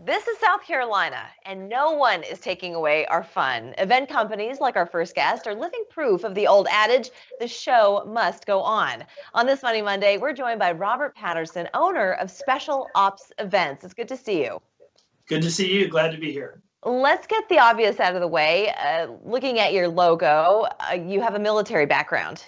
This is South Carolina, and no one is taking away our fun. Event companies, like our first guest, are living proof of the old adage, the show must go on. On this Money Monday, we're joined by Robert Patterson, owner of Special Ops Events. It's good to see you. Good to see you. Glad to be here. Let's get the obvious out of the way. Looking at your logo, you have a military background.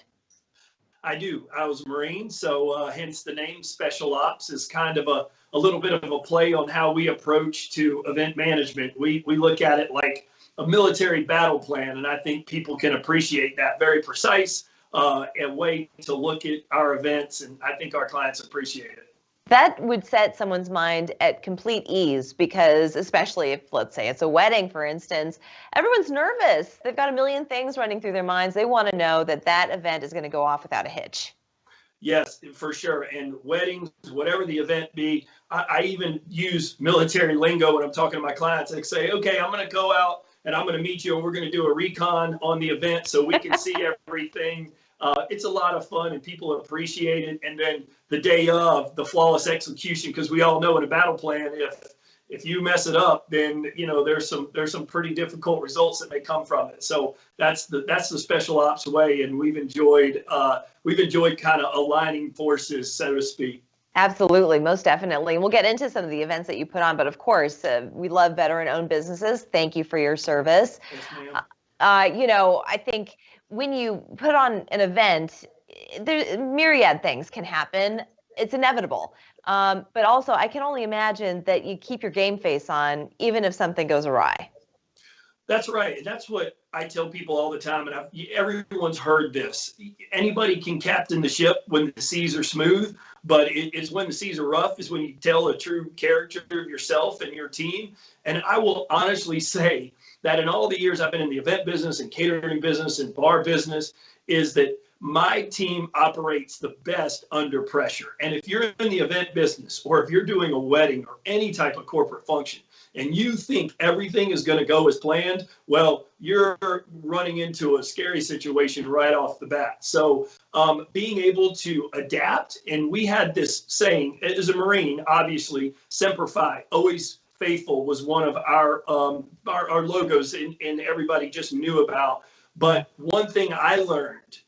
I do. I was a Marine, so hence the name Special Ops is kind of a little bit of a play on how we approach to event management. We look at it like a military battle plan, and I think people can appreciate that very precise way to look at our events, and I think our clients appreciate it. That would set someone's mind at complete ease because, especially if, let's say, it's a wedding, for instance, everyone's nervous. They've got a million things running through their minds. They want to know that that event is going to go off without a hitch. Yes, for sure. And weddings, whatever the event be, I even use military lingo when I'm talking to my clients. I say, okay, I'm going to go out and I'm going to meet you and we're going to do a recon on the event so we can see everything. It's a lot of fun and people appreciate it. And then the day of, the flawless execution, because we all know in a battle plan, if you mess it up, then there's some pretty difficult results that may come from it. So that's the Special Ops way, and we've enjoyed kind of aligning forces, so to speak. Absolutely, most definitely. And we'll get into some of the events that you put on, but of course, we love veteran-owned businesses. Thank you for your service. Yes, ma'am. I think when you put on an event, myriad things can happen. It's inevitable. But also, I can only imagine that you keep your game face on, even if something goes awry. That's right. That's what I tell people all the time. And everyone's heard this. Anybody can captain the ship when the seas are smooth, but it's when the seas are rough is when you tell a true character of yourself and your team. And I will honestly say that in all the years I've been in the event business and catering business and bar business, is that my team operates the best under pressure. And if you're in the event business, or if you're doing a wedding or any type of corporate function, and you think everything is going to go as planned, well, you're running into a scary situation right off the bat. So being able to adapt, and we had this saying, as a Marine, obviously, Semper Fi, always faithful, was one of our logos, and everybody just knew about. But one thing I learned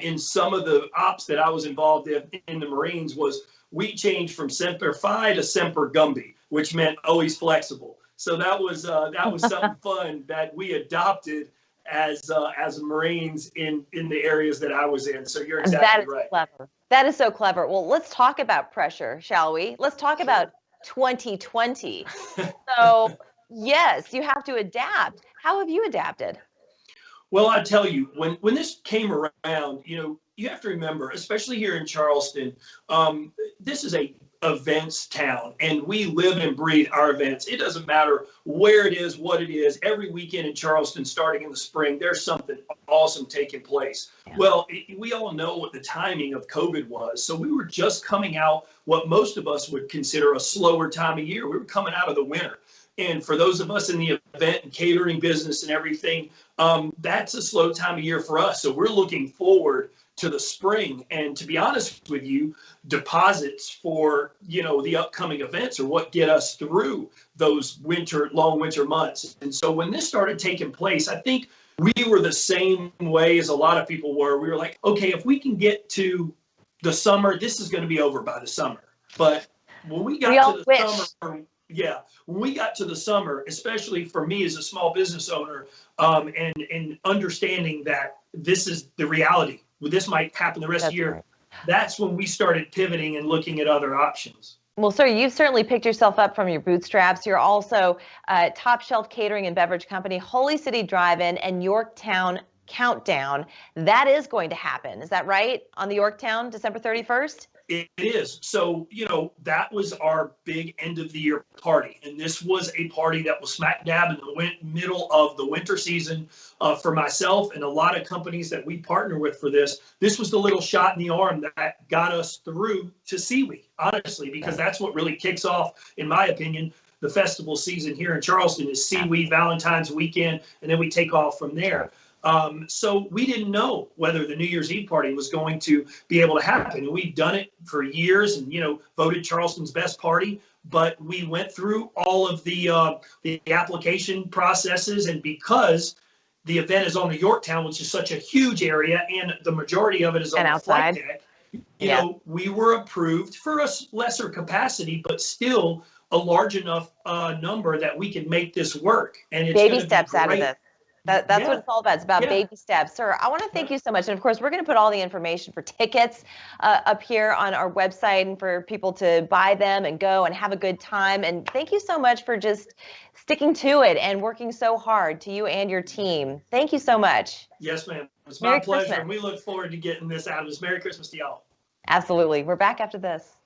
in some of the ops that I was involved in the Marines was we changed from Semper Fi to Semper Gumby, which meant always flexible. So that was something fun that we adopted as Marines in the areas that I was in. So you're exactly right. Clever. That is so clever. Well, let's talk about pressure, shall we? Let's talk about 2020. So yes, you have to adapt. How have you adapted? Well, I tell you, when this came around, you have to remember, especially here in Charleston, this is a events town, and we live and breathe our events. It doesn't matter where it is, what it is. Every weekend in Charleston, starting in the spring, there's something awesome taking place. Yeah. Well, we all know what the timing of COVID was. So we were just coming out what most of us would consider a slower time of year. We were coming out of the winter. And for those of us in the event and catering business and everything, that's a slow time of year for us. So we're looking forward to the spring. And to be honest with you, deposits for, the upcoming events are what get us through those long winter months. And so when this started taking place, I think we were the same way as a lot of people were. We were like, okay, if we can get to the summer, this is going to be over by the summer. But when we got to the summer, when we got to the summer, especially for me as a small business owner, and understanding that this is the reality, this might happen the rest of the year, right. That's when we started pivoting and looking at other options. Well, sir, you've certainly picked yourself up from your bootstraps. You're also Top Shelf Catering and Beverage Company, Holy City Drive-In, and Yorktown Countdown. That is going to happen. Is that right? On the Yorktown, December 31st? It is. So, that was our big end of the year party. And this was a party that was smack dab in the middle of the winter season for myself and a lot of companies that we partner with for this. This was the little shot in the arm that got us through to Sea Week, honestly, because that's what really kicks off, in my opinion, the festival season here in Charleston is Sea Week, Valentine's weekend, and then we take off from there. So we didn't know whether the New Year's Eve party was going to be able to happen. And we've done it for years and, voted Charleston's best party. but we went through all of the application processes, and because the event is on the Yorktown, which is such a huge area, and the majority of it is on the flight deck, you know, we were approved for a lesser capacity, but still a large enough number that we can make this work. And it's baby steps out of this. That's what it's all about. It's about baby steps. Sir, I want to thank you so much. And of course, we're going to put all the information for tickets up here on our website and for people to buy them and go and have a good time. And thank you so much for just sticking to it and working so hard, to you and your team. Thank you so much. Yes, ma'am. It's my pleasure. And we look forward to getting this out of us. Merry Christmas to y'all. Absolutely. We're back after this.